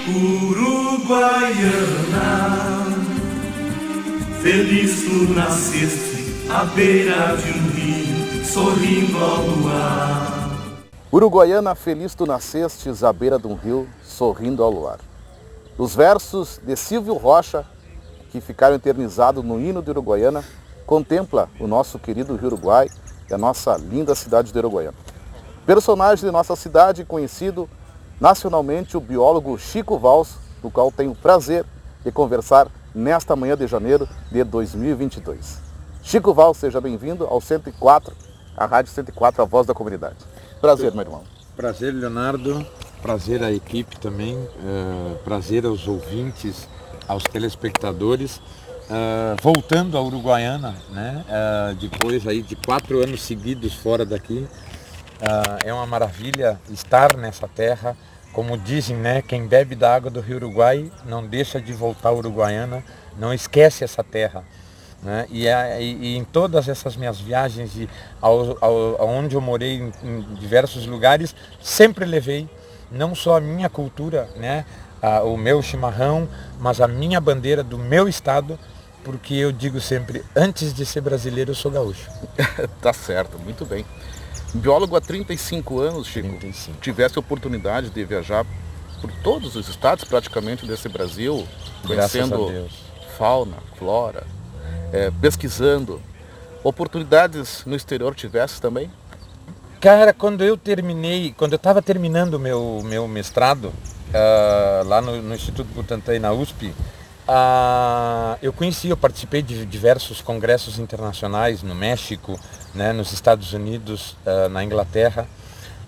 Uruguaiana, feliz tu nasceste à beira de um rio, sorrindo ao luar. Uruguaiana, feliz tu nascestes à beira de um rio, sorrindo ao luar. Os versos de Silvio Rocha, que ficaram eternizados no hino de Uruguaiana, contempla o nosso querido Rio Uruguai e a nossa linda cidade de Uruguaiana. Personagem de nossa cidade, conhecido nacionalmente, o biólogo Chico Valls, do qual tenho o prazer de conversar nesta manhã de janeiro de 2022. Chico Valls, seja bem-vindo ao 104, a Rádio 104, a voz da comunidade. Prazer, meu irmão. Prazer, Leonardo. Prazer à equipe também. Prazer aos ouvintes, aos telespectadores. Voltando à Uruguaiana, né? Depois aí de 4 anos seguidos fora daqui. É uma maravilha estar nessa terra. Como dizem, né, quem bebe da água do Rio Uruguai não deixa de voltar à Uruguaiana, não esquece essa terra. Né? E em todas essas minhas viagens, onde eu morei em diversos lugares, sempre levei não só a minha cultura, né, o meu chimarrão, mas a minha bandeira do meu estado, porque eu digo sempre, antes de ser brasileiro, eu sou gaúcho. Tá certo, muito bem. Biólogo há 35 anos, Chico. 35. Tivesse a oportunidade de viajar por todos os estados praticamente desse Brasil, conhecendo fauna, flora, pesquisando. Oportunidades no exterior tivesse também? Cara, quando eu estava terminando o meu mestrado, lá no Instituto Butantan e na USP, eu participei de diversos congressos internacionais no México, né, nos Estados Unidos, na Inglaterra,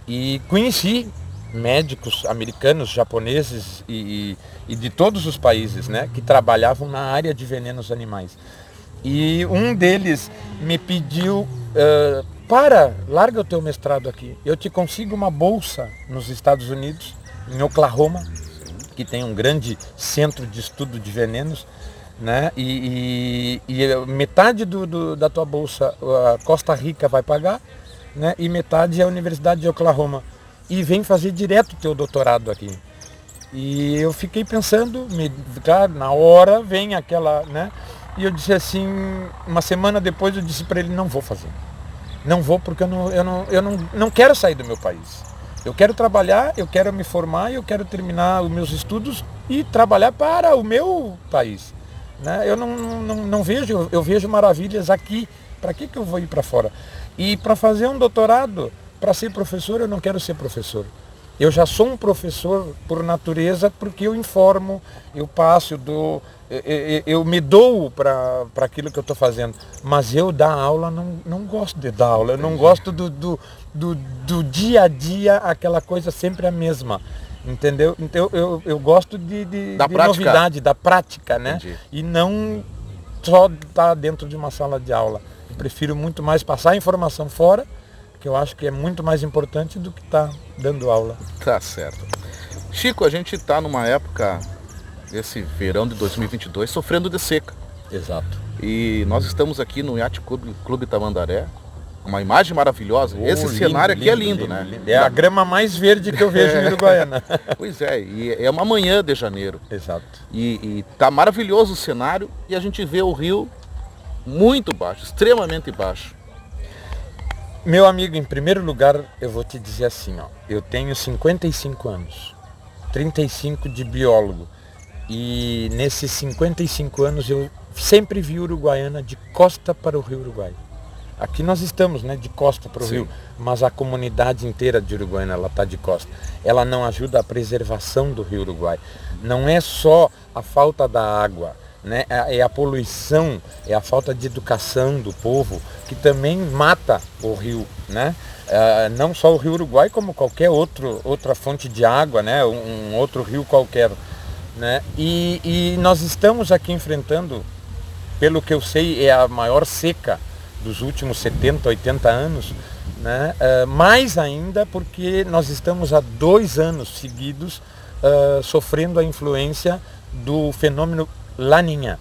e conheci médicos americanos, japoneses e de todos os países, né, que trabalhavam na área de venenos animais. E um deles me pediu, larga o teu mestrado aqui, eu te consigo uma bolsa nos Estados Unidos, em Oklahoma, que tem um grande centro de estudo de venenos, né? E metade da tua bolsa a Costa Rica vai pagar, né? E metade é a Universidade de Oklahoma. E vem fazer direto o teu doutorado aqui. E eu fiquei pensando, claro, na hora vem aquela, né? E eu disse assim, uma semana depois eu disse para ele, não vou fazer. Não vou porque eu não quero sair do meu país. Eu quero trabalhar, eu quero me formar, eu quero terminar os meus estudos e trabalhar para o meu país. Né? Eu vejo, eu vejo maravilhas aqui. Para que eu vou ir para fora? E para fazer um doutorado, para ser professor, eu não quero ser professor. Eu já sou um professor por natureza porque eu informo, eu passo, eu me dou para aquilo que eu estou fazendo. Mas eu dar aula, não gosto de dar aula, eu não gosto do dia a dia, aquela coisa sempre a mesma. Entendeu? Então eu gosto de novidade, da prática, né? Entendi. E não só estar dentro de uma sala de aula. Eu prefiro muito mais passar a informação fora, que eu acho que é muito mais importante do que estar dando aula. Tá certo. Chico, a gente está numa época, esse verão de 2022, sofrendo de seca. Exato. E nós estamos aqui no Yacht Clube Tamandaré, uma imagem maravilhosa. Esse lindo, cenário aqui é lindo, lindo, né? Lindo. É a grama mais verde que eu vejo em Uruguaiana. Pois é, e é uma manhã de janeiro. Exato. E tá maravilhoso o cenário e a gente vê o rio muito baixo, extremamente baixo. Meu amigo, em primeiro lugar, eu vou te dizer assim, ó, eu tenho 55 anos, 35 de biólogo, e nesses 55 anos eu sempre vi Uruguaiana de costa para o Rio Uruguai. Aqui nós estamos, né, de costa para o rio, mas a comunidade inteira de Uruguaiana, ela está de costa. Ela não ajuda a preservação do Rio Uruguai. Não é só a falta da água, né, é a poluição, é a falta de educação do povo, que também mata o rio, né? Não só o Rio Uruguai, como qualquer outra fonte de água, né? Um outro rio qualquer, né? E nós estamos aqui enfrentando, pelo que eu sei, é a maior seca dos últimos 70, 80 anos, né? Mais ainda porque nós estamos há 2 anos seguidos sofrendo a influência do fenômeno Laninha.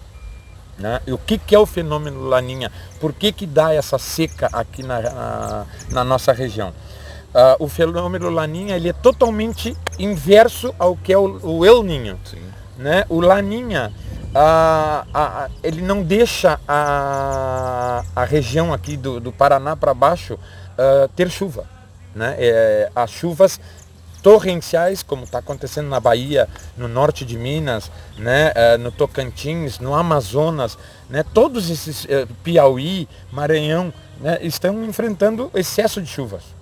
Né? E o que é o fenômeno Laninha? Por que dá essa seca aqui na nossa região? O fenômeno Laninha ele é totalmente inverso ao que é o El Niño. Sim. Né? O Laninha, ele não deixa a região aqui do Paraná para baixo ter chuva. Né? As chuvas torrenciais, como está acontecendo na Bahia, no norte de Minas, né? No Tocantins, no Amazonas, né? Todos esses, Piauí, Maranhão, né? Estão enfrentando excesso de chuvas.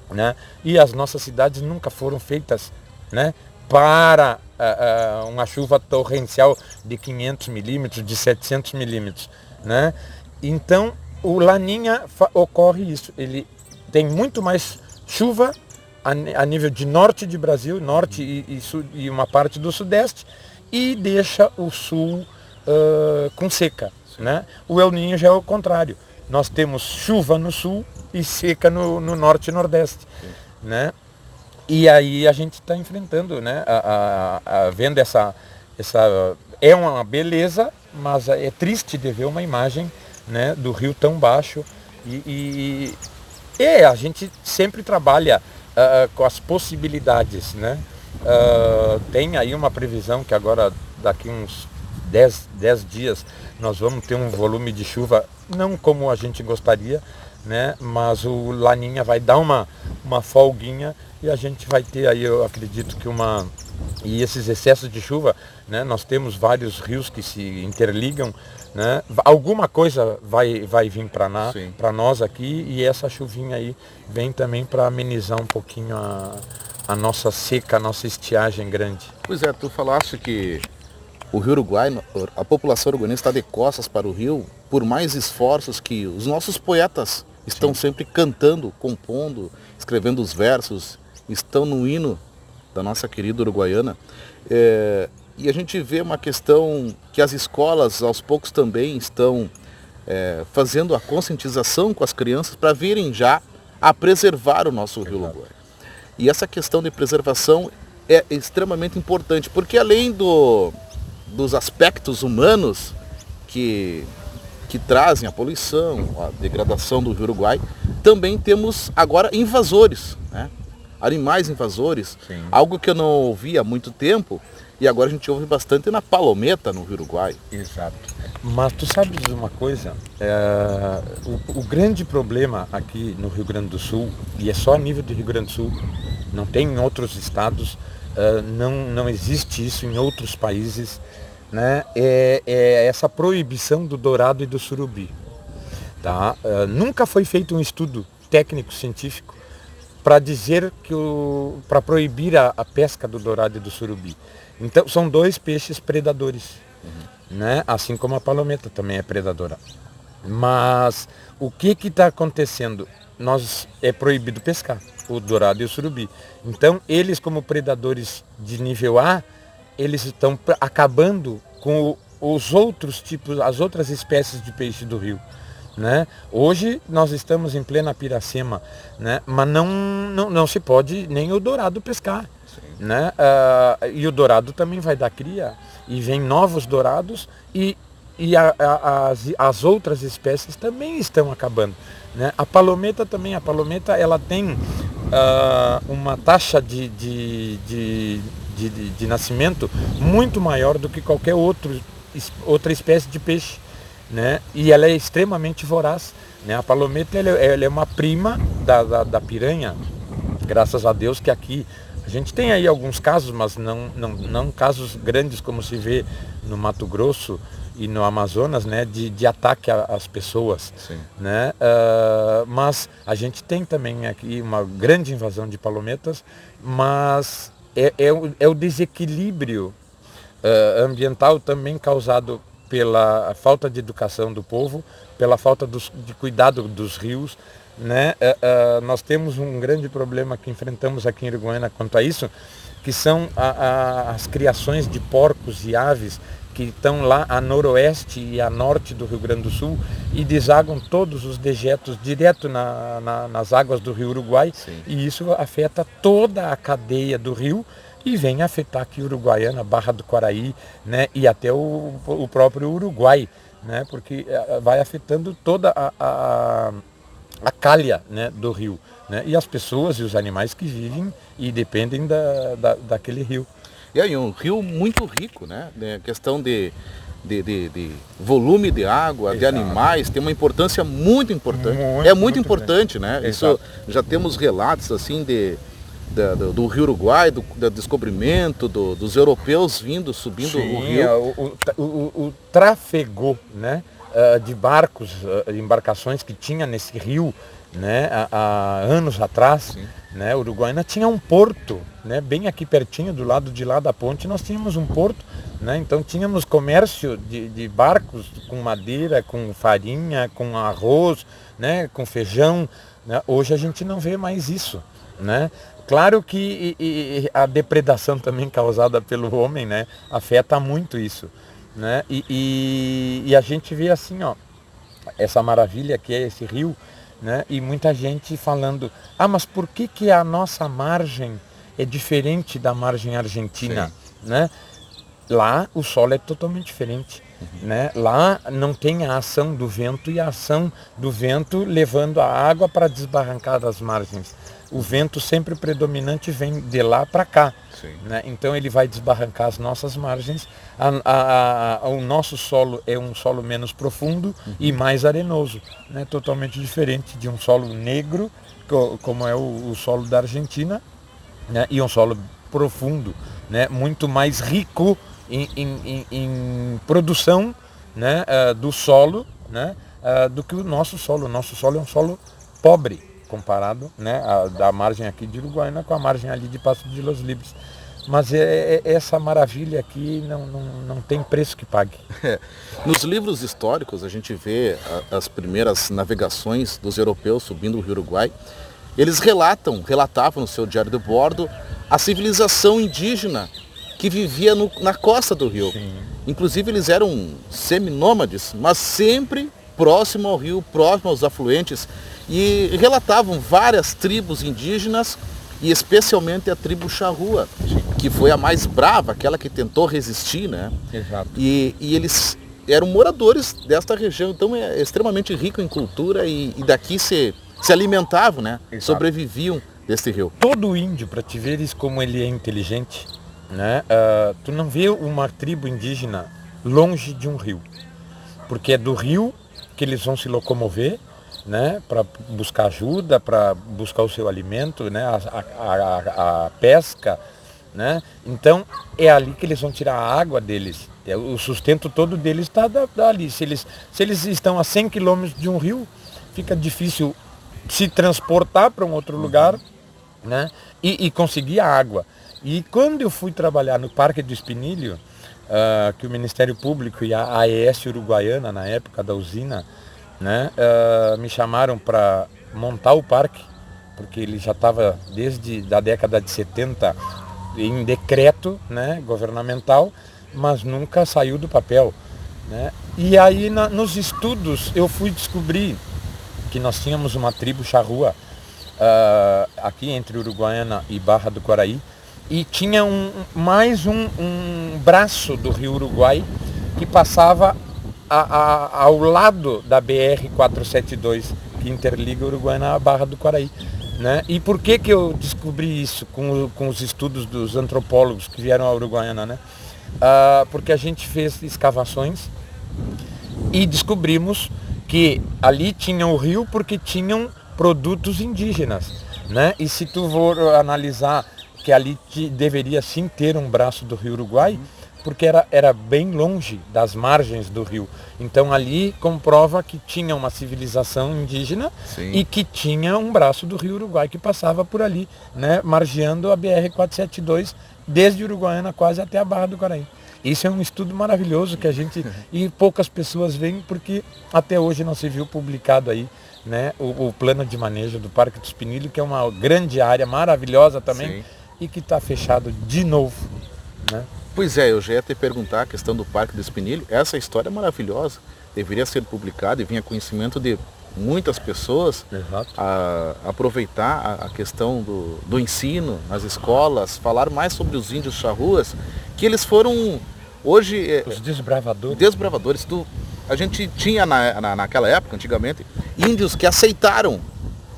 Né? E as nossas cidades nunca foram feitas, né, para uma chuva torrencial de 500 milímetros, de 700 milímetros. Né? Então, o Laninha ocorre isso. Ele tem muito mais chuva a nível de norte de Brasil, norte e uma parte do sudeste, e deixa o sul com seca. Né? O El Niño já é o contrário. Nós temos chuva no sul e seca no norte e nordeste. Né? E aí a gente está enfrentando, né? Vendo essa... É uma beleza, mas é triste de ver uma imagem, né, do rio tão baixo. E a gente sempre trabalha com as possibilidades. Né? Tem aí uma previsão que agora, daqui uns 10 dias, nós vamos ter um volume de chuva, não como a gente gostaria, né? Mas o Laninha vai dar uma folguinha e a gente vai ter aí, eu acredito que e esses excessos de chuva, né? Nós temos vários rios que se interligam, né? Alguma coisa vai vir para nós aqui, e essa chuvinha aí vem também para amenizar um pouquinho a nossa seca, a nossa estiagem grande. Pois é, tu falaste que o Rio Uruguai, a população uruguaiana está de costas para o rio, por mais esforços que os nossos poetas estão sempre cantando, compondo, escrevendo os versos, estão no hino da nossa querida Uruguaiana. E a gente vê uma questão que as escolas aos poucos também estão fazendo a conscientização com as crianças para virem já a preservar o nosso Rio Uruguai. E essa questão de preservação é extremamente importante, porque além dos aspectos humanos que trazem a poluição, a degradação do Rio Uruguai, também temos agora invasores, né? Animais invasores. Sim. Algo que eu não ouvi há muito tempo, e agora a gente ouve bastante na palometa no Rio Uruguai. Exato. Mas tu sabes uma coisa, o grande problema aqui no Rio Grande do Sul, e é só a nível do Rio Grande do Sul, não tem em outros estados, não existe isso em outros países, né? É essa proibição do dourado e do surubi. Tá? Nunca foi feito um estudo técnico científico para dizer para proibir a pesca do dourado e do surubi. Então são dois peixes predadores, né? Assim como a palometa também é predadora. Mas o que está acontecendo? É proibido pescar o dourado e o surubi. Então eles, como predadores de nível A, eles estão acabando com os outros tipos, as outras espécies de peixe do rio. Né? Hoje nós estamos em plena Piracema, né? Mas não se pode nem o dourado pescar. Né? E o dourado também vai dar cria, e vem novos dourados, e as outras espécies também estão acabando. Né? A palometa também, ela tem uma taxa de nascimento muito maior do que qualquer outra espécie de peixe. Né? E ela é extremamente voraz. Né? A palometa ela é uma prima da piranha, graças a Deus que aqui a gente tem aí alguns casos, mas não casos grandes como se vê no Mato Grosso e no Amazonas, né, de ataque às pessoas. Né? Mas a gente tem também aqui uma grande invasão de palometas, mas é o desequilíbrio ambiental também causado pela falta de educação do povo, pela falta de cuidado dos rios. Né? Nós temos um grande problema que enfrentamos aqui em Uruguaiana quanto a isso, que são as criações de porcos e aves que estão lá a noroeste e a norte do Rio Grande do Sul e desagam todos os dejetos direto nas águas do Rio Uruguai. Sim. E isso afeta toda a cadeia do rio e vem afetar aqui Uruguaiana, Barra do Quaraí, né? E até o próprio Uruguai, né? Porque vai afetando toda a calha, né, do rio. né? E as pessoas e os animais que vivem e dependem daquele rio. E aí, um rio muito rico, né? Questão de volume de água, de Exato. animais, tem uma importância muito importante. Muito importante, né? Exato. Isso já temos relatos assim do Rio Uruguai, do descobrimento dos europeus subindo o rio. O trafegou, né, de barcos, embarcações que tinha nesse rio, né, há anos atrás, né, Uruguaiana tinha um porto, né, bem aqui pertinho, do lado de lá da ponte, nós tínhamos um porto, né, então tínhamos comércio de barcos com madeira, com farinha, com arroz, né, com feijão, né. Hoje a gente não vê mais isso, né. Claro que a depredação também causada pelo homem, né, afeta muito isso, né, e a gente vê assim, ó, essa maravilha que é esse rio, né, e muita gente falando, mas por que a nossa margem é diferente da margem argentina, né? Lá o solo é totalmente diferente, né? Lá não tem a ação do vento e a ação do vento levando a água para desbarrancar das margens. O vento sempre predominante vem de lá para cá, né? Então ele vai desbarrancar as nossas margens. O nosso solo é um solo menos profundo e mais arenoso, né? Totalmente diferente de um solo negro, como é o solo da Argentina, né? E um solo profundo, né? Muito mais rico em produção, né? Do solo, né? Do que o nosso solo. O nosso solo é um solo pobre, comparado, né, da margem aqui de Uruguaiana com a margem ali de Paso de los Libres. Mas essa maravilha aqui não tem preço que pague. Nos livros históricos a gente vê as primeiras navegações dos europeus subindo o Rio Uruguai. Eles relatavam no seu diário de bordo a civilização indígena que vivia na costa do rio. Sim. Inclusive eles eram seminômades, mas sempre próximo ao rio, próximo aos afluentes, e relatavam várias tribos indígenas, e especialmente a tribo Charrua, que foi a mais brava, aquela que tentou resistir, né? Exato. E eles eram moradores desta região, então é extremamente rico em cultura, e daqui se alimentavam, né? Exato. Sobreviviam desse rio. Todo índio, para te veres como ele é inteligente, né? Tu não vê uma tribo indígena longe de um rio, porque é do rio que eles vão se locomover, né, para buscar ajuda, para buscar o seu alimento, né, a pesca, né? Então é ali que eles vão tirar a água deles. O sustento todo deles está dali. Se eles estão a 100 quilômetros de um rio, fica difícil se transportar para um outro lugar, né, e conseguir a água. E quando eu fui trabalhar no Parque do Espinilho, que o Ministério Público e a AES Uruguaiana, na época da usina, né, me chamaram para montar o parque, porque ele já estava desde a década de 70 em decreto, né, governamental, mas nunca saiu do papel, né? E aí nos estudos eu fui descobrir que nós tínhamos uma tribo Charrua aqui entre Uruguaiana e Barra do Quaraí, e tinha mais um braço do rio Uruguai que passava ao lado da BR-472, que interliga Uruguaiana à Barra do Quaraí, né? E por que eu descobri isso com os estudos dos antropólogos que vieram à Uruguaiana, né? Porque a gente fez escavações e descobrimos que ali tinha o rio porque tinham produtos indígenas, né? E se tu for analisar que ali deveria sim ter um braço do rio Uruguai, porque era bem longe das margens do rio. Então ali comprova que tinha uma civilização indígena, sim, e que tinha um braço do rio Uruguai que passava por ali, né, margeando a BR-472 desde Uruguaiana quase até a Barra do Quaraí. Isso é um estudo maravilhoso que a gente, e poucas pessoas veem, porque até hoje não se viu publicado aí, né, o plano de manejo do Parque do Espinilho, que é uma grande área maravilhosa também, sim, e que está fechado de novo, né? Pois é, eu já ia te perguntar a questão do Parque do Espinilho. Essa história é maravilhosa, deveria ser publicada e vir a conhecimento de muitas pessoas. Exato. Aproveitar a questão do ensino nas escolas, falar mais sobre os índios charruas, que eles foram hoje... Os desbravadores. Desbravadores. A gente tinha naquela época, antigamente, índios que aceitaram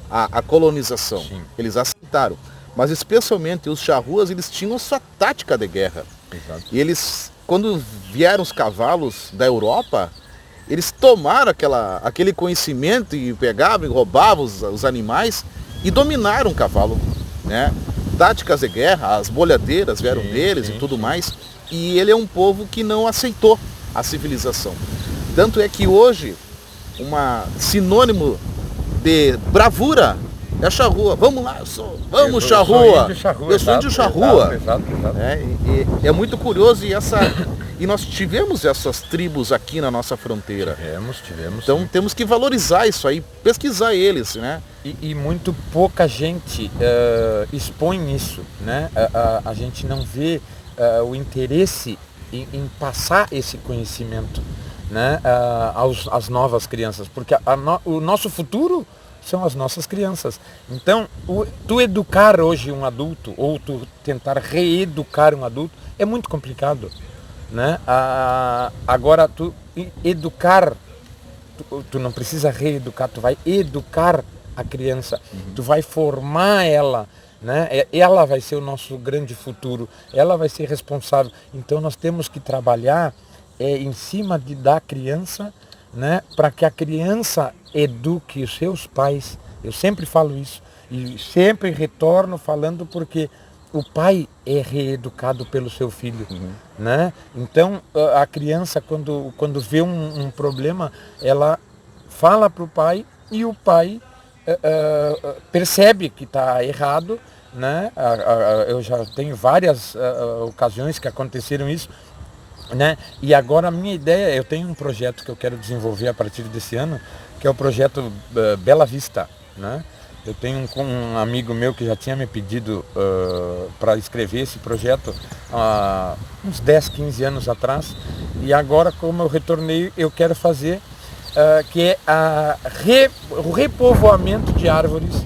a colonização. Sim. Eles aceitaram. Mas especialmente os charruas, eles tinham a sua tática de guerra. Exato. E eles, quando vieram os cavalos da Europa, eles tomaram aquele conhecimento e pegavam e roubavam os animais e dominaram o cavalo, né? Táticas de guerra, as bolhadeiras vieram deles e tudo mais. E ele é um povo que não aceitou a civilização. Tanto é que hoje, sinônimo de bravura é a charrua. Vamos lá, vamos charrua. Eu sou índio charrua. Exato. É muito curioso e nós tivemos essas tribos aqui na nossa fronteira. Tivemos. Então temos que valorizar isso aí, pesquisar eles, né? E muito pouca gente expõe isso, né? A gente não vê o interesse em passar esse conhecimento, né? Às novas crianças, porque o nosso futuro são as nossas crianças. Então, tu educar hoje um adulto, ou tu tentar reeducar um adulto, é muito complicado, né? Agora, tu educar, tu não precisa reeducar, tu vai educar a criança, tu vai formar ela, né? Ela vai ser o nosso grande futuro, ela vai ser responsável. Então, nós temos que trabalhar em cima da criança, né, para que a criança eduque os seus pais. Eu sempre falo isso e sempre retorno falando, porque o pai é reeducado pelo seu filho, né? Então a criança, quando vê um problema, ela fala para o pai e o pai percebe que está errado, né? Eu já tenho várias ocasiões que aconteceram isso, né? E agora a minha ideia, eu tenho um projeto que eu quero desenvolver a partir desse ano, que é o projeto Bela Vista, né? Eu tenho um amigo meu que já tinha me pedido para escrever esse projeto há uns 10, 15 anos atrás, e agora, como eu retornei, eu quero fazer que é o repovoamento de árvores,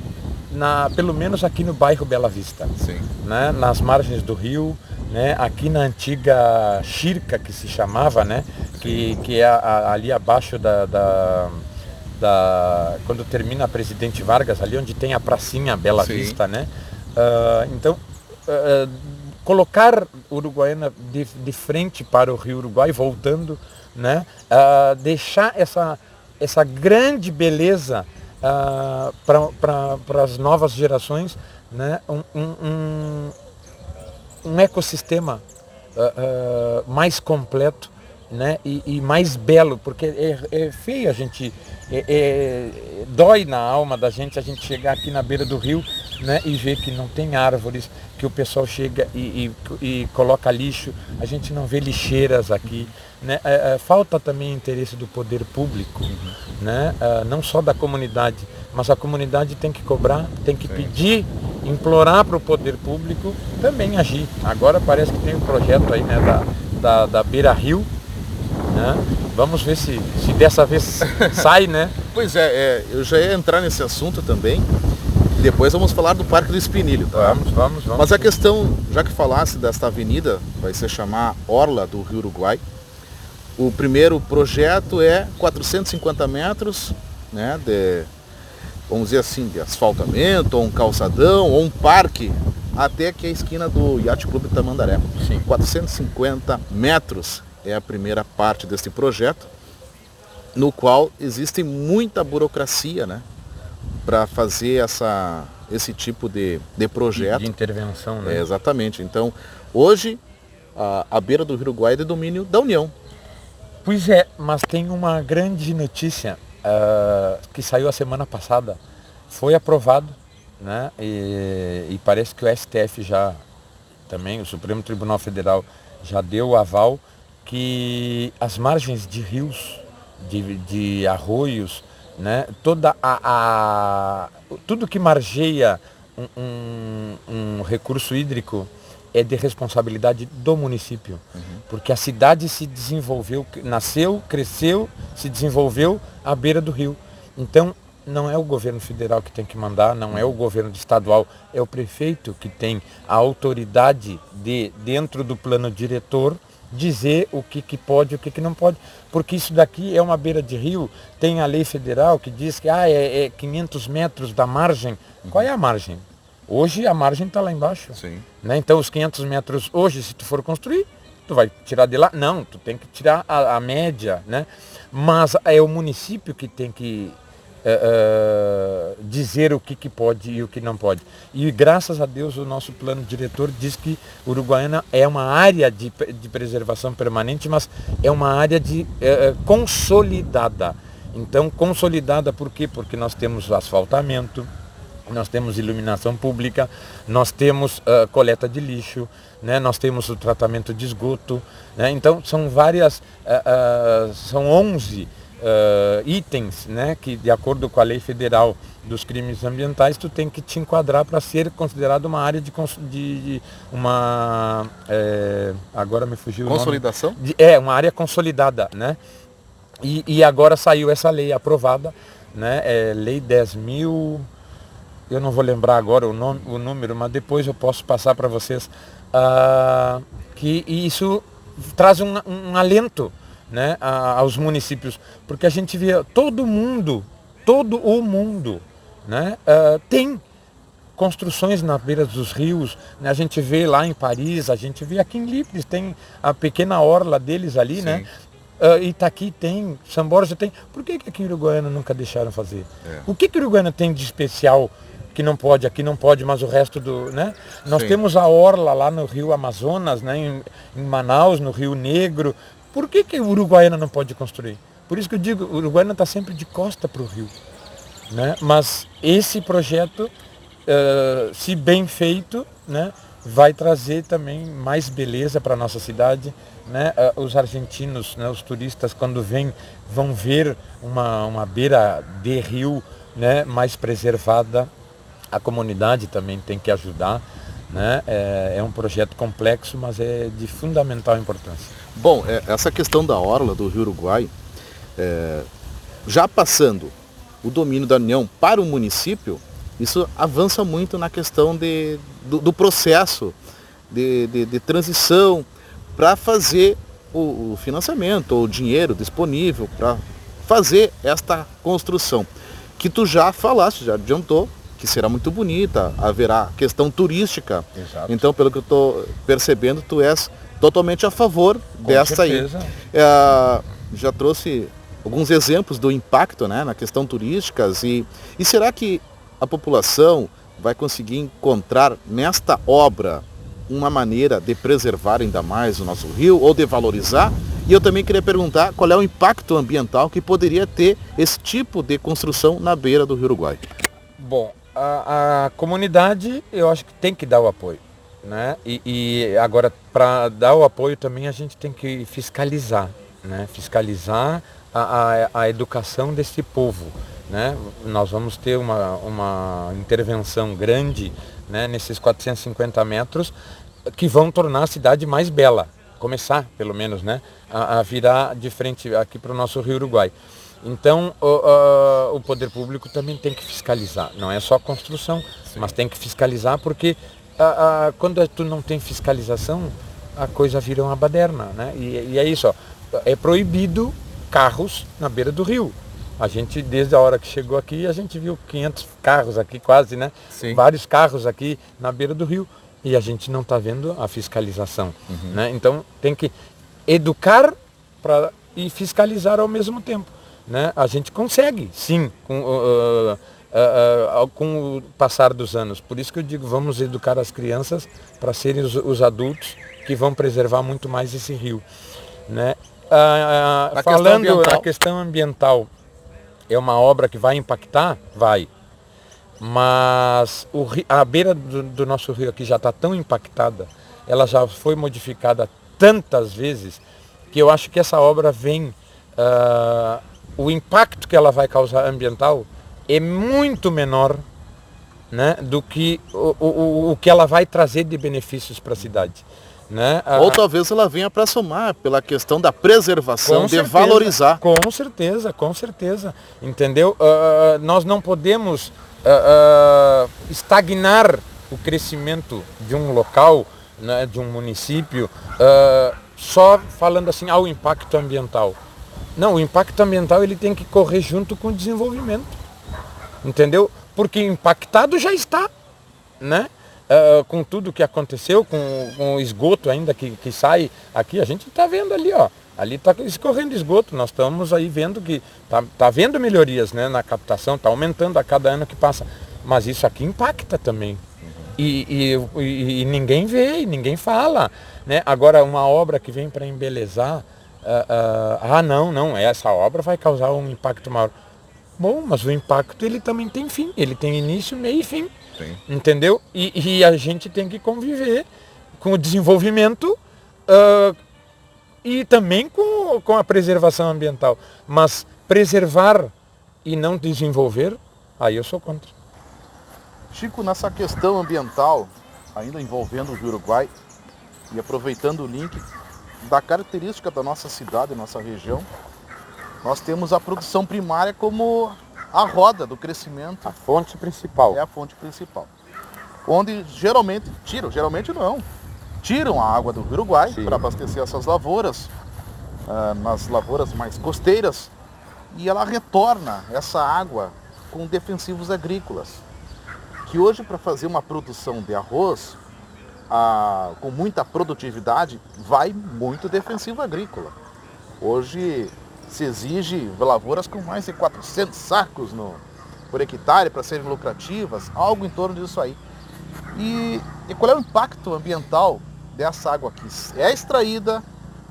pelo menos aqui no bairro Bela Vista. Sim. Né? Nas margens do rio, né? Aqui na antiga Xirca, que se chamava, né? Que é ali abaixo quando termina a Presidente Vargas, ali onde tem a pracinha Bela Sim. Vista, né? Então, colocar Uruguaiana de frente para o Rio Uruguai, voltando, né? Deixar essa grande beleza para as novas gerações, né? Um ecossistema mais completo, né? E mais belo, porque é feio a gente, dói na alma da gente a gente chegar aqui na beira do rio, né? E ver que não tem árvores, que o pessoal chega e coloca lixo, a gente não vê lixeiras aqui, né? Falta também interesse do poder público, né? Não só da comunidade, mas a comunidade tem que cobrar, tem que pedir, implorar para o poder público também agir. Agora parece que tem um projeto aí, né, da Beira Rio, né? Vamos ver se dessa vez sai, né? Pois eu já ia entrar nesse assunto também. Depois vamos falar do Parque do Espinilho, tá? Vamos. Mas a questão, já que falasse desta avenida, vai se chamar Orla do Rio Uruguai. O primeiro projeto é 450 metros, né, vamos dizer assim, de asfaltamento, ou um calçadão, ou um parque, até que a esquina do Yacht Clube Tamandaré. Sim. 450 metros é a primeira parte desse projeto, no qual existe muita burocracia, né, para fazer esse tipo de projeto. De intervenção, né? Exatamente. Então, hoje, a beira do Rio Uruguai é de domínio da União. Pois é, mas tem uma grande notícia que saiu a semana passada. Foi aprovado, né? E parece que o STF já, também, o Supremo Tribunal Federal, já deu o aval que as margens de rios, de arroios, né? Tudo que margeia um recurso hídrico é de responsabilidade do município, porque a cidade se desenvolveu, nasceu, cresceu, se desenvolveu à beira do rio. Então, não é o governo federal que tem que mandar, não é o governo estadual, é o prefeito que tem a autoridade dentro do plano diretor, dizer o que pode e o que não pode, porque isso daqui é uma beira de rio, tem a lei federal que diz que é 500 metros da margem. Qual é a margem? Hoje a margem está lá embaixo. Sim. Né? Então os 500 metros hoje, se tu for construir, tu vai tirar de lá? Não, tu tem que tirar a média, né? Mas é o município que tem que dizer o que pode e o que não pode. E graças a Deus o nosso plano diretor diz que Uruguaiana é uma área de preservação permanente, mas é uma área consolidada. Então, consolidada por quê? Porque nós temos asfaltamento, nós temos iluminação pública, nós temos coleta de lixo, né? Nós temos o tratamento de esgoto, né? Então são várias, são 11 itens, né? Que de acordo com a lei federal dos crimes ambientais tu tem que te enquadrar para ser considerado uma área de uma agora me fugiu Consolidação? o nome. Uma área consolidada, né? E agora saiu essa lei aprovada, né? Lei 10.000, eu não vou lembrar agora o número, mas depois eu posso passar para vocês, que isso traz um alento, né, aos municípios, porque a gente vê todo o mundo, né, tem construções na beira dos rios, né? A gente vê lá em Paris, a gente vê aqui em Lípolis, tem a pequena orla deles ali, sim, né? Itaqui tem, São Borja tem. Por que aqui em Uruguaiana nunca deixaram fazer? O que Uruguaiana tem de especial que não pode, aqui não pode, mas o resto do, né? Nós sim, temos a orla lá no Rio Amazonas, né? Em Manaus, no Rio Negro. Por que Uruguaiana não pode construir? Por isso que eu digo, Uruguaiana está sempre de costa para o rio, né? Mas esse projeto, se bem feito, né, vai trazer também mais beleza para a nossa cidade, né? Os argentinos, né, os turistas, quando vêm, vão ver uma beira de rio, né, mais preservada. A comunidade também tem que ajudar, né? É um projeto complexo, mas é de fundamental importância. Bom, essa questão da orla do Rio Uruguai, já passando o domínio da União para o município, isso avança muito na questão do processo de transição para fazer o financiamento, ou o dinheiro disponível para fazer esta construção. Que tu já falaste, já adiantou, que será muito bonita, haverá questão turística. Exato. Então, pelo que eu estou percebendo, tu és totalmente a favor dessa aí. Já trouxe alguns exemplos do impacto, né, na questão turística. E será que a população vai conseguir encontrar nesta obra uma maneira de preservar ainda mais o nosso rio ou de valorizar? E eu também queria perguntar qual é o impacto ambiental que poderia ter esse tipo de construção na beira do Rio Uruguai. Bom, a comunidade eu acho que tem que dar o apoio, né? E agora, para dar o apoio também a gente tem que fiscalizar, né? Fiscalizar a educação desse povo, né? Nós vamos ter uma intervenção grande, né, nesses 450 metros que vão tornar a cidade mais bela, começar pelo menos, né, a virar de frente aqui para o nosso Rio Uruguai. Então o poder público também tem que fiscalizar, não é só construção, sim, mas tem que fiscalizar, porque quando tu não tem fiscalização, a coisa vira uma baderna, né? E é isso, ó, é proibido carros na beira do rio. A gente, desde a hora que chegou aqui, a gente viu 500 carros aqui quase, né? Sim. Vários carros aqui na beira do rio. E a gente não está vendo a fiscalização, né? Então tem que educar e fiscalizar ao mesmo tempo, né? A gente consegue, sim, com o passar dos anos. Por isso que eu digo, vamos educar as crianças para serem os adultos que vão preservar muito mais esse rio, né? Falando na questão ambiental, é uma obra que vai impactar? Vai. Mas a beira do nosso rio aqui já está tão impactada, ela já foi modificada tantas vezes, que eu acho que essa obra vem, o impacto que ela vai causar ambiental é muito menor, né, do que o que ela vai trazer de benefícios para a cidade. Né? Ou talvez ela venha para somar pela questão da preservação, de valorizar. Com certeza, entendeu? Nós não podemos estagnar o crescimento de um local, né, de um município, só falando assim, o impacto ambiental. Não, o impacto ambiental ele tem que correr junto com o desenvolvimento, entendeu? Porque impactado já está, né? Com tudo que aconteceu, com o esgoto ainda que sai aqui, a gente está vendo ali, ó. Ali está escorrendo esgoto, nós estamos aí vendo que tá havendo melhorias, né, na captação, está aumentando a cada ano que passa. Mas isso aqui impacta também. E ninguém vê, e ninguém fala, né? Agora, uma obra que vem para embelezar, não, essa obra vai causar um impacto maior. Bom, mas o impacto ele também tem fim, ele tem início, meio e fim. Sim. Entendeu? E a gente tem que conviver com o desenvolvimento e também com a preservação ambiental. Mas preservar e não desenvolver, aí eu sou contra. Chico, nessa questão ambiental, ainda envolvendo o Rio Uruguai, e aproveitando o link da característica da nossa cidade, nossa região, nós temos a produção primária como a roda do crescimento. A fonte principal. É a fonte principal. Onde geralmente tiram a água do Rio Uruguai para abastecer essas lavouras, nas lavouras mais costeiras, e ela retorna essa água com defensivos agrícolas. Que hoje, para fazer uma produção de arroz com muita produtividade, vai muito defensivo agrícola. Hoje se exige lavouras com mais de 400 sacos por hectare para serem lucrativas, algo em torno disso aí. E qual é o impacto ambiental dessa água que é extraída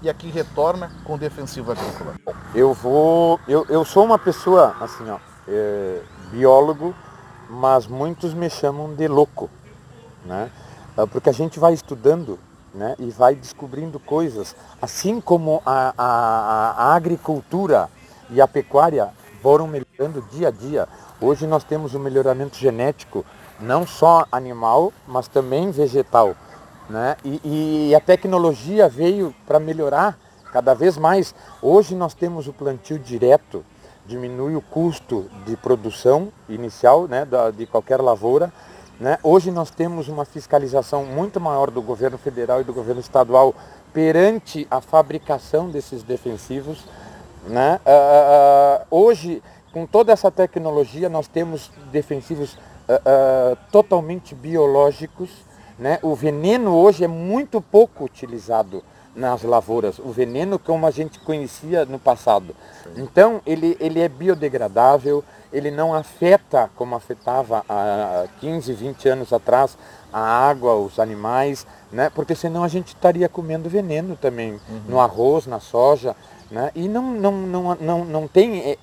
e aqui retorna com defensivo agrícola? Eu sou uma pessoa, assim, biólogo, mas muitos me chamam de louco, né? Porque a gente vai estudando, né, e vai descobrindo coisas, assim como a agricultura e a pecuária foram melhorando dia a dia. Hoje nós temos um melhoramento genético, não só animal, mas também vegetal, né? E a tecnologia veio para melhorar cada vez mais. Hoje nós temos o plantio direto, diminui o custo de produção inicial, né, de qualquer lavoura, né? Hoje nós temos uma fiscalização muito maior do governo federal e do governo estadual perante a fabricação desses defensivos, né? Hoje, com toda essa tecnologia, nós temos defensivos totalmente biológicos, né? O veneno hoje é muito pouco utilizado nas lavouras, o veneno como a gente conhecia no passado. Então, ele é biodegradável, ele não afeta como afetava há 15, 20 anos atrás a água, os animais, né? Porque senão a gente estaria comendo veneno também no arroz, na soja, né? E não tem...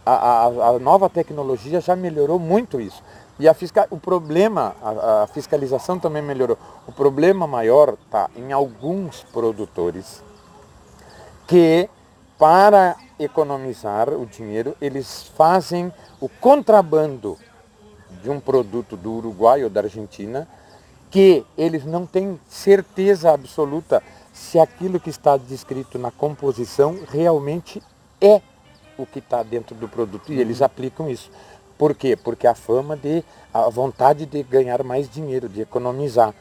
A nova tecnologia já melhorou muito isso. E o problema, a fiscalização também melhorou. O problema maior está em alguns produtores que, para economizar o dinheiro, eles fazem o contrabando de um produto do Uruguai ou da Argentina, que eles não têm certeza absoluta se aquilo que está descrito na composição realmente é o que está dentro do produto. E eles aplicam isso. Por quê? Porque a vontade de ganhar mais dinheiro, de economizar,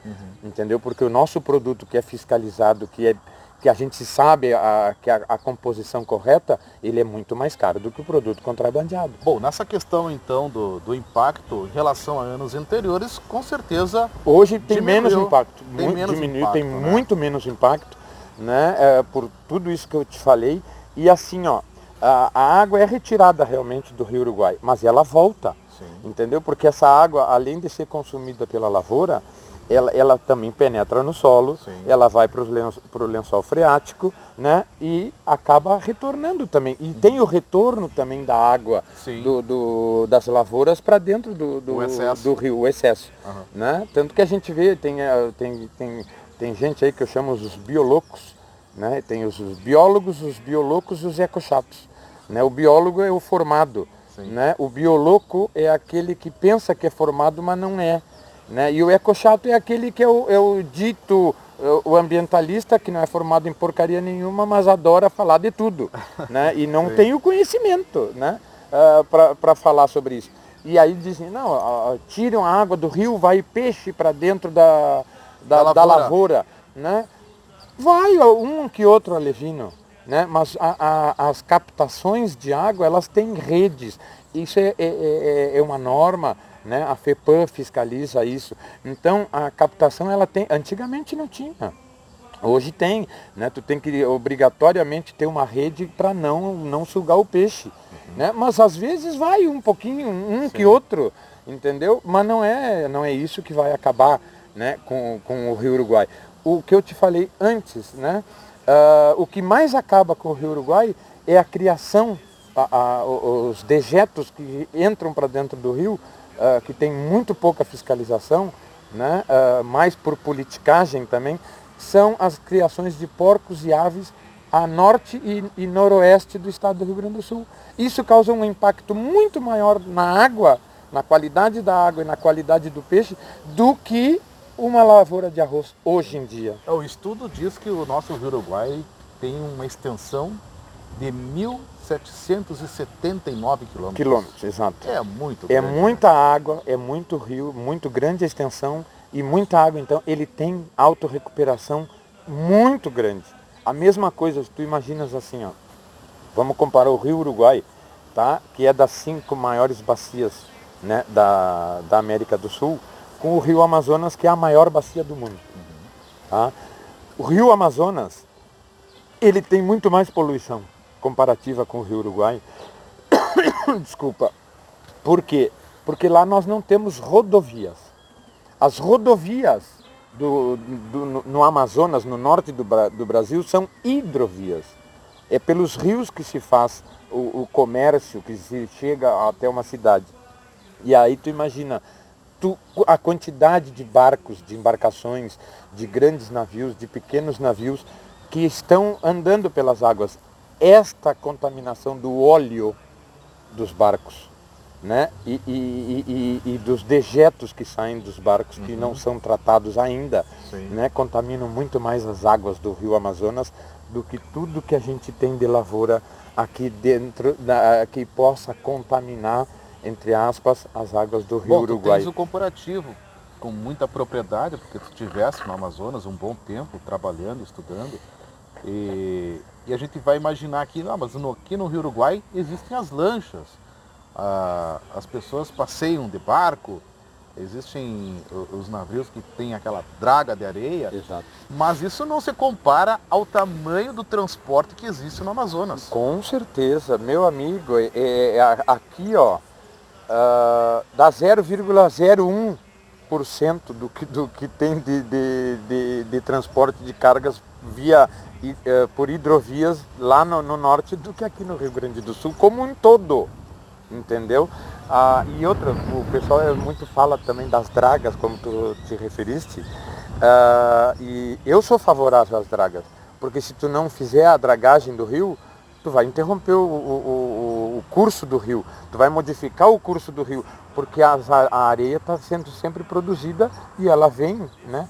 entendeu? Porque o nosso produto que é fiscalizado, que a gente sabe que a composição correta, ele é muito mais caro do que o produto contrabandeado. Bom, nessa questão então do impacto em relação a anos anteriores, com certeza hoje tem menos impacto, tem muito menos impacto, né? Por tudo isso que eu te falei. E assim, a água é retirada realmente do Rio Uruguai, mas ela volta, entendeu? Porque essa água, além de ser consumida pela lavoura, ela também penetra no solo, ela vai para o lençol freático, né? E acaba retornando também. E tem o retorno também da água das lavouras para dentro do rio, o excesso. Né? Tanto que a gente vê, tem gente aí que eu chamo os biolocos, né? Tem os biólogos, os bioloucos e os ecochatos. Né? O biólogo é o formado, né? O bioloco é aquele que pensa que é formado, mas não é. Né? E o ecochato é aquele que é o dito, o ambientalista, que não é formado em porcaria nenhuma, mas adora falar de tudo. Né? E não tem o conhecimento, né? Para falar sobre isso. E aí dizem, não, tiram a água do rio, vai peixe para dentro da lavoura. Né? Vai um que outro alevino, né? Mas as captações de água, elas têm redes. Isso é uma norma, né? A FEPAM fiscaliza isso. Então, a captação, ela tem... Antigamente não tinha. Hoje tem, né? Tu tem que obrigatoriamente ter uma rede para não sugar o peixe, né? Mas às vezes vai um pouquinho, que outro, entendeu? Mas não é isso que vai acabar, né? com o Rio Uruguai. O que eu te falei antes, né? O que mais acaba com o Rio Uruguai é a criação, os dejetos que entram para dentro do rio, que tem muito pouca fiscalização, né? Mais por politicagem também, são as criações de porcos e aves a norte e noroeste do estado do Rio Grande do Sul. Isso causa um impacto muito maior na água, na qualidade da água e na qualidade do peixe, do que uma lavoura de arroz hoje em dia. O estudo diz que o nosso Rio Uruguai tem uma extensão de 1.779 quilômetros. Quilômetros, exato. É muito É grande, muita água, é muito rio, muito grande a extensão e muita água, então ele tem autorrecuperação muito grande. A mesma coisa, tu imaginas assim, ó, vamos comparar o Rio Uruguai, tá? Que é das 5 maiores bacias, né, da América do Sul, com o Rio Amazonas, que é a maior bacia do mundo. Tá? O Rio Amazonas, ele tem muito mais poluição comparativa com o Rio Uruguai. Desculpa. Por quê? Porque lá nós não temos rodovias. As rodovias no Amazonas, no norte do Brasil, são hidrovias. É pelos rios que se faz o comércio, que se chega até uma cidade. E aí tu imagina a quantidade de barcos, de embarcações, de grandes navios, de pequenos navios que estão andando pelas águas. Esta contaminação do óleo dos barcos, né? E dos dejetos que saem dos barcos, que não são tratados ainda, né? Contaminam muito mais as águas do Rio Amazonas do que tudo que a gente tem de lavoura aqui dentro, que possa contaminar, entre aspas, as águas do Rio Uruguai. Tu tens o comparativo com muita propriedade, porque tu estivesse no Amazonas um bom tempo, trabalhando, estudando, e a gente vai imaginar aqui, mas aqui no Rio Uruguai existem as lanchas, as pessoas passeiam de barco, existem os navios que têm aquela draga de areia. Exato. Mas isso não se compara ao tamanho do transporte que existe no Amazonas. Com certeza, meu amigo, aqui ó, dá 0,01% do que tem de transporte de cargas por hidrovias lá no norte do que aqui no Rio Grande do Sul, como um todo, entendeu? E outra, o pessoal muito fala também das dragas, como tu te referiste, e eu sou favorável às dragas, porque se tu não fizer a dragagem do rio, tu vai interromper o curso do rio, tu vai modificar o curso do rio, porque a areia está sendo sempre produzida e ela vem, né,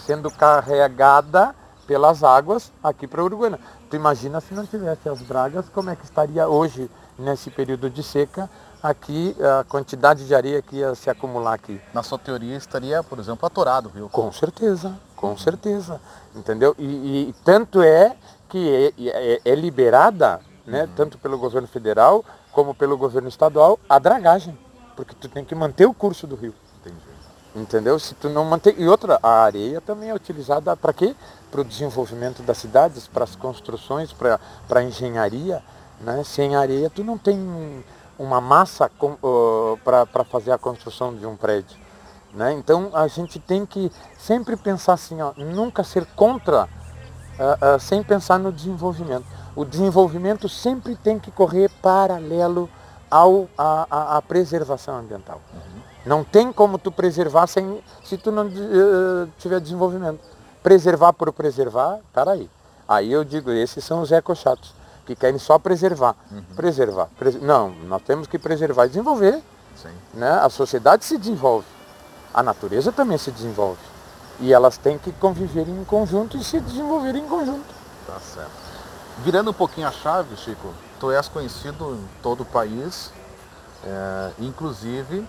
sendo carregada pelas águas aqui para Uruguaiana. Tu imagina se não tivesse as dragas, como é que estaria hoje, nesse período de seca, aqui, a quantidade de areia que ia se acumular aqui. Na sua teoria estaria, por exemplo, atorado o rio. Com certeza, entendeu? E tanto é que é liberada, né, tanto pelo governo federal como pelo governo estadual, a dragagem, porque tu tem que manter o curso do rio. Entendi. Entendeu? Se tu não mantém... E outra, a areia também é utilizada para quê? Para o desenvolvimento das cidades, para as construções, para a engenharia, né? Sem areia tu não tem uma massa para fazer a construção de um prédio, né? Então a gente tem que sempre pensar assim, ó, nunca ser contra, sem pensar no desenvolvimento. O desenvolvimento sempre tem que correr paralelo à preservação ambiental. Não tem como tu preservar se tu não tiver desenvolvimento. Preservar por preservar, peraí. Aí eu digo, esses são os ecochatos, que querem só preservar. Não, nós temos que preservar e desenvolver. Sim. Né? A sociedade se desenvolve, a natureza também se desenvolve. E elas têm que conviver em conjunto e se desenvolver em conjunto. Tá certo. Virando um pouquinho a chave, Chico, tu és conhecido em todo o país, inclusive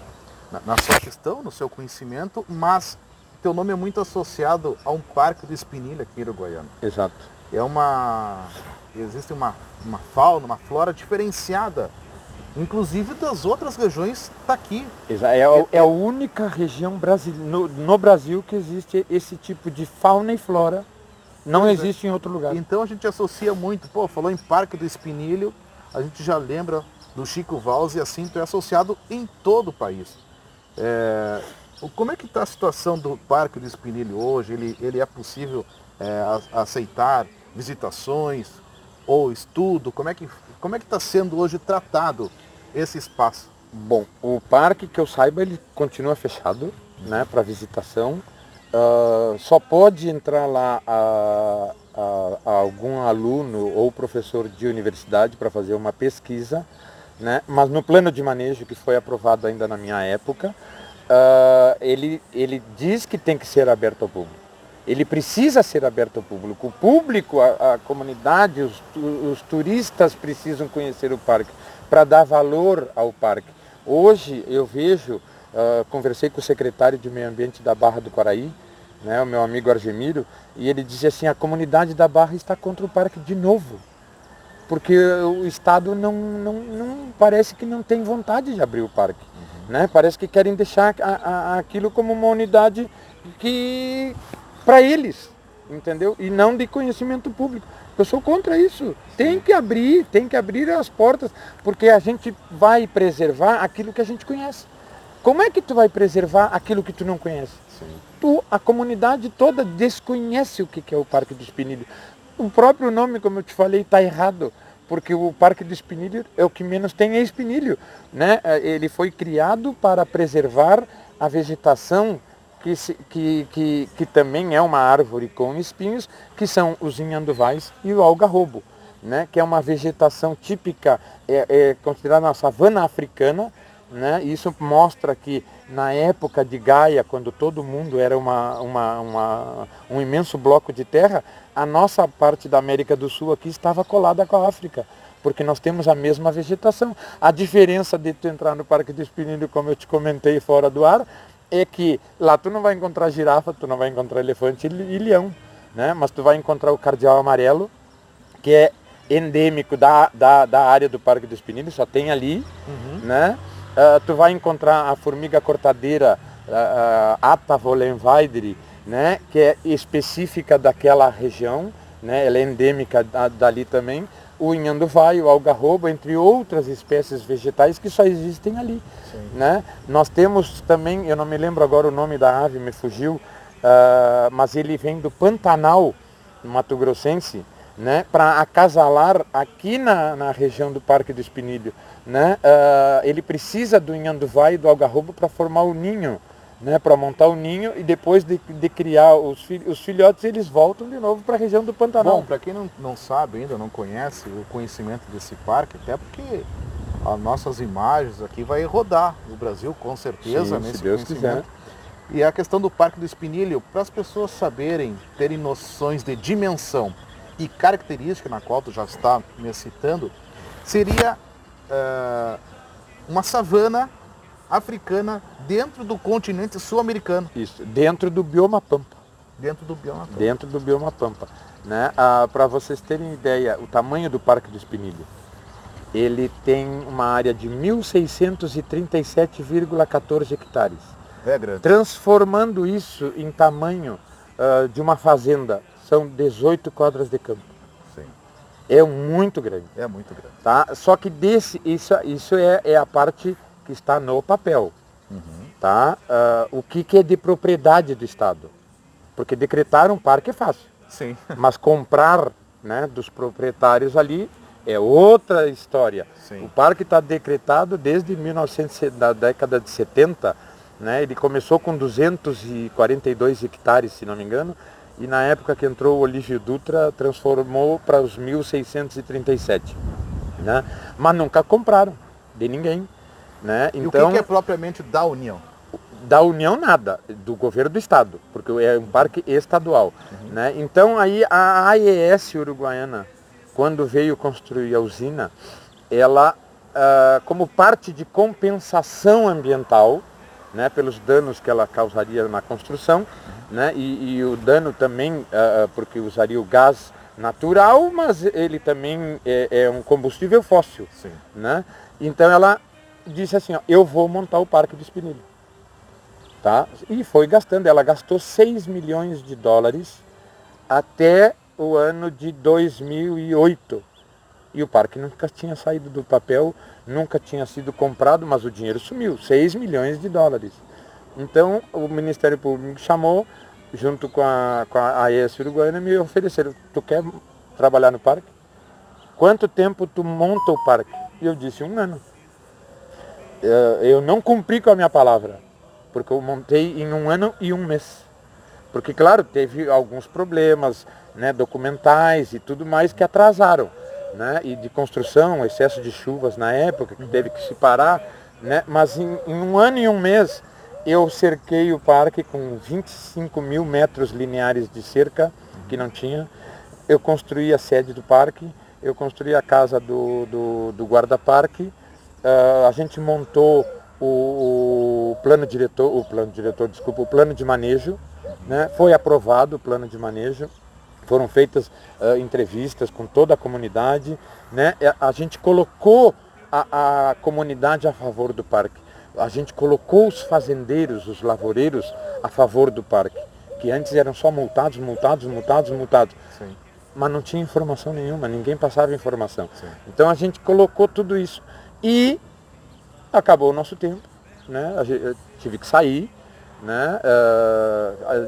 na sua questão, no seu conhecimento, mas teu nome é muito associado a um parque do espinilho aqui em Uruguaiana. Exato. Existe uma fauna, uma flora diferenciada, inclusive das outras regiões daqui. É a única região no Brasil que existe esse tipo de fauna e flora. Não existe em outro lugar. Então a gente associa muito, falou em Parque do Espinilho, a gente já lembra do Chico Valls e assim é associado em todo o país. Como é que está a situação do Parque do Espinilho hoje? Ele é possível aceitar visitações ou estudo? Como é que está sendo hoje tratado esse espaço? Bom, o parque, que eu saiba, ele continua fechado, né, para visitação. Só pode entrar lá algum aluno ou professor de universidade para fazer uma pesquisa, né? Mas no plano de manejo, que foi aprovado ainda na minha época, ele diz que tem que ser aberto ao público. Ele precisa ser aberto ao público. O público, a comunidade, os turistas precisam conhecer o parque para dar valor ao parque. Hoje eu vejo, conversei com o secretário de Meio Ambiente da Barra do Quaraí, né, o meu amigo Argemiro, e ele dizia assim: a comunidade da Barra está contra o parque de novo, porque o Estado não parece que não tem vontade de abrir o parque. Né? Parece que querem deixar aquilo como uma unidade que para eles, entendeu? E não de conhecimento público. Eu sou contra isso. Tem que abrir as portas, porque a gente vai preservar aquilo que a gente conhece. Como é que tu vai preservar aquilo que tu não conhece? A comunidade toda desconhece o que é o Parque do Espinilho. O próprio nome, como eu te falei, está errado, porque o Parque do Espinilho é o que menos tem espinilho, né? Ele foi criado para preservar a vegetação que também é uma árvore com espinhos, que são os inhanduvais e o algarrobo, né? Que é uma vegetação típica, considerada na savana africana, né? Isso mostra que na época de Gaia, quando todo mundo era um imenso bloco de terra, a nossa parte da América do Sul aqui estava colada com a África, porque nós temos a mesma vegetação. A diferença de tu entrar no Parque do Espinilho, como eu te comentei fora do ar, é que lá tu não vai encontrar girafa, tu não vai encontrar elefante e leão, né? Mas tu vai encontrar o cardeal amarelo, que é endêmico da área do Parque do Espinilho, só tem ali, né? Tu vai encontrar a formiga cortadeira, Atta vollenweideri, né? Que é específica daquela região, né? Ela é endêmica dali também. O inhanduvai, o algarrobo, entre outras espécies vegetais que só existem ali, né? Nós temos também, eu não me lembro agora o nome da ave, me fugiu, mas ele vem do Pantanal Mato Grossense, né, para acasalar aqui na região do Parque do Espinilho, né? Ele precisa do inhanduvai e do algarrobo para formar o ninho, né, para montar o ninho, e depois de criar os filhotes, eles voltam de novo para a região do Pantanal. Bom, para quem não sabe ainda, não conhece o conhecimento desse parque, até porque as nossas imagens aqui vai rodar no Brasil, com certeza, sim, nesse se Deus conhecimento. quiser. E a questão do Parque do Espinilho, para as pessoas saberem, terem noções de dimensão e característica, na qual tu já está me citando, seria uma savana africana dentro do continente sul-americano. Isso, dentro do bioma Pampa. Dentro do bioma Pampa. Dentro do bioma Pampa, né? Para vocês terem ideia, o tamanho do Parque do Espinilho, ele tem uma área de 1.637,14 hectares. É grande. Transformando isso em tamanho de uma fazenda, são 18 quadras de campo. Sim. É muito grande. É muito grande. Tá? Só que isso é a parte que está no papel. Tá? O que é de propriedade do Estado? Porque decretar um parque é fácil. Sim. Mas comprar, né, dos proprietários ali é outra história. Sim. O parque está decretado desde da década de 70, né? Ele começou com 242 hectares, se não me engano, e na época que entrou o Olívio Dutra, transformou para os 1.637. Né? Mas nunca compraram de ninguém. Né? E então, o que é propriamente da União? Da União nada, do governo do Estado, porque é um parque estadual. Né? Então aí a AES Uruguaiana, quando veio construir a usina, ela, como parte de compensação ambiental, né, pelos danos que ela causaria na construção, né, e o dano também, porque usaria o gás natural, mas ele também é um combustível fóssil. Sim. Né? Então ela disse assim, ó, eu vou montar o Parque do Espinilho. Tá? E foi gastando, ela gastou 6 milhões de dólares até o ano de 2008. E o parque nunca tinha saído do papel, nunca tinha sido comprado, mas o dinheiro sumiu, 6 milhões de dólares. Então o Ministério Público me chamou, junto com a AES Uruguaiana, e me ofereceram, tu quer trabalhar no parque? Quanto tempo tu monta o parque? E eu disse, 1 ano. Eu não cumpri com a minha palavra, porque eu montei em 1 ano e 1 mês. Porque, claro, teve alguns problemas, né, documentais e tudo mais que atrasaram. Né, e de construção, excesso de chuvas na época, que teve que se parar, né, mas em 1 ano e 1 mês eu cerquei o parque com 25 mil metros lineares de cerca, que não tinha. Eu construí a sede do parque, eu construí a casa do guarda-parque, a gente montou o plano de manejo, né, foi aprovado o plano de manejo. Foram feitas entrevistas com toda a comunidade, né? A gente colocou a comunidade a favor do parque. A gente colocou os fazendeiros, os lavoureiros a favor do parque, que antes eram só multados. Sim. Mas não tinha informação nenhuma, ninguém passava informação. Sim. Então a gente colocou tudo isso. E acabou o nosso tempo, né? Eu tive que sair, né?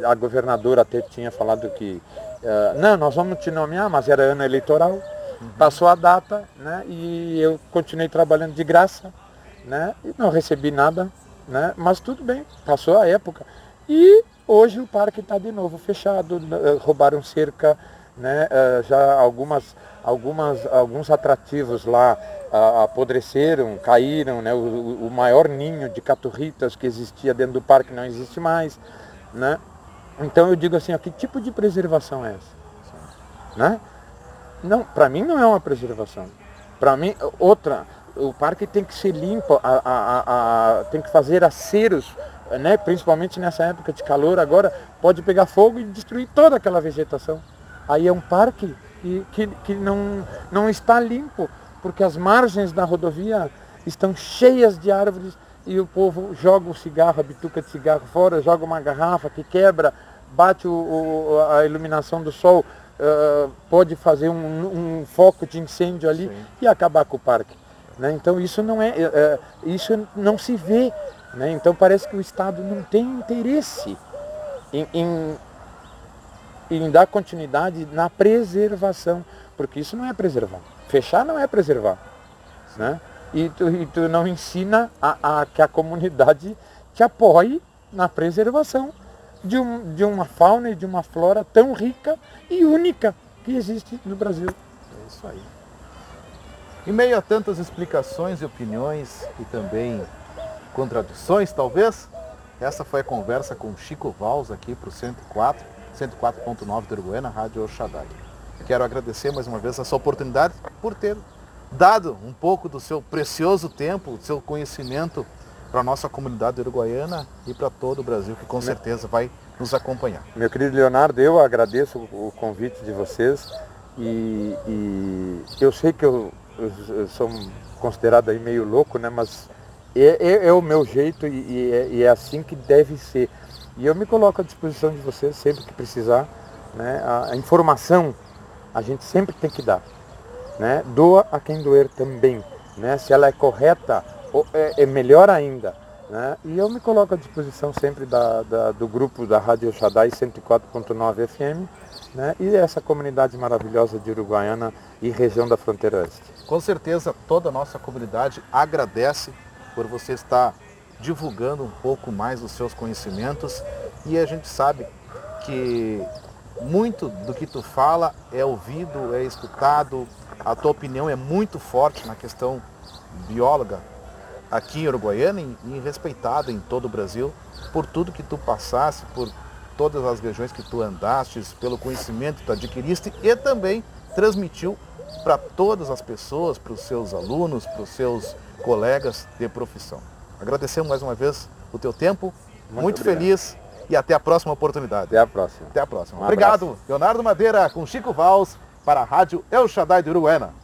A governadora até tinha falado que não, nós vamos te nomear, mas era ano eleitoral. Passou a data, né? E eu continuei trabalhando de graça, né? E não recebi nada, né? Mas tudo bem, passou a época. E hoje o parque está de novo fechado, roubaram cerca, né? Já alguns atrativos lá apodreceram, caíram, né? O maior ninho de caturritas que existia dentro do parque não existe mais, né? Então eu digo assim, ó, que tipo de preservação é essa? Né? Não, para mim não é uma preservação. Para mim, o parque tem que ser limpo, tem que fazer aceros, né? Principalmente nessa época de calor, agora pode pegar fogo e destruir toda aquela vegetação. Aí é um parque que não está limpo, porque as margens da rodovia estão cheias de árvores e o povo joga o cigarro, a bituca de cigarro fora, joga uma garrafa que quebra, bate a iluminação do sol, pode fazer um foco de incêndio ali. Sim. E acabar com o parque. Né? Então isso isso não se vê. Né? Então parece que o Estado não tem interesse em dar continuidade na preservação, porque isso não é preservar. Fechar não é preservar. Né? E tu não ensina que a comunidade te apoie na preservação de uma fauna e de uma flora tão rica e única que existe no Brasil. É isso aí. Em meio a tantas explicações e opiniões e também contradições, talvez, essa foi a conversa com Chico Valls aqui para o 104.9 do Uruguaiana, Rádio El Shaddai. Quero agradecer mais uma vez essa oportunidade por ter dado um pouco do seu precioso tempo, do seu conhecimento para a nossa comunidade uruguaiana e para todo o Brasil, que com certeza vai nos acompanhar. Meu querido Leonardo, eu agradeço o convite de vocês e eu sei que eu sou considerado aí meio louco, né? Mas é o meu jeito e é assim que deve ser. E eu me coloco à disposição de vocês sempre que precisar. Né? A informação a gente sempre tem que dar. Né? Doa a quem doer também. Né? Se ela é correta, é melhor ainda. Né? E eu me coloco à disposição sempre do grupo da Rádio El Shaddai 104.9 FM, né? E essa comunidade maravilhosa de Uruguaiana e região da fronteira oeste. Com certeza toda a nossa comunidade agradece por você estar divulgando um pouco mais os seus conhecimentos, e a gente sabe que muito do que tu fala é ouvido, é escutado, a tua opinião é muito forte na questão bióloga aqui em Uruguaiana e respeitada em todo o Brasil, por tudo que tu passaste, por todas as regiões que tu andaste, pelo conhecimento que tu adquiriste e também transmitiu para todas as pessoas, para os seus alunos, para os seus colegas de profissão. Agradecemos mais uma vez o teu tempo, muito obrigado. feliz e até a próxima oportunidade. Até a próxima. Até a próxima. Um Obrigado. abraço. Leonardo Madeira com Chico Vals para a Rádio El Shaddai de Uruguaiana.